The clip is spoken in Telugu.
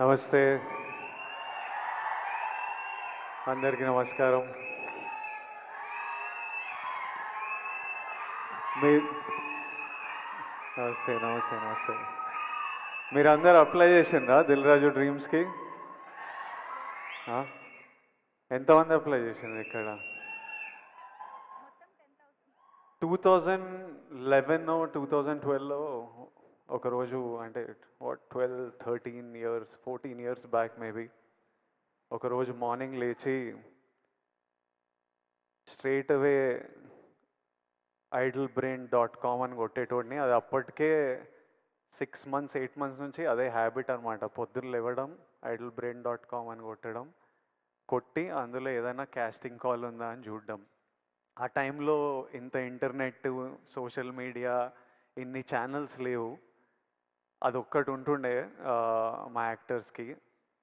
నమస్తే అందరికీ నమస్కారం. మీ నమస్తే నమస్తే నమస్తే. మీరందరూ అప్లై చేసిండ్రా దిల్ రాజు డ్రీమ్స్కి? ఎంతమంది అప్లై చేసిండ్రు ఇక్కడ? 2011 2012లో ఒకరోజు అంటే 12 13 ఇయర్స్ 14 ఇయర్స్ బ్యాక్ మేబీ ఒకరోజు మార్నింగ్ లేచి స్ట్రైట్ అవే idlebrain.com అని కొట్టేటోడిని. అది అప్పటికే 6 months 8 months నుంచి అదే హ్యాబిట్ అనమాట. పొద్దున్న లేవడం idlebrain.com అని కొట్టడం, కొట్టి అందులో ఏదైనా క్యాస్టింగ్ కాల్ ఉందా అని చూడడం. ఆ టైంలో ఇంత ఇంటర్నెట్, సోషల్ మీడియా, ఇన్ని ఛానల్స్ లేవు. అదొక్కటి ఉంటుండే మా యాక్టర్స్కి.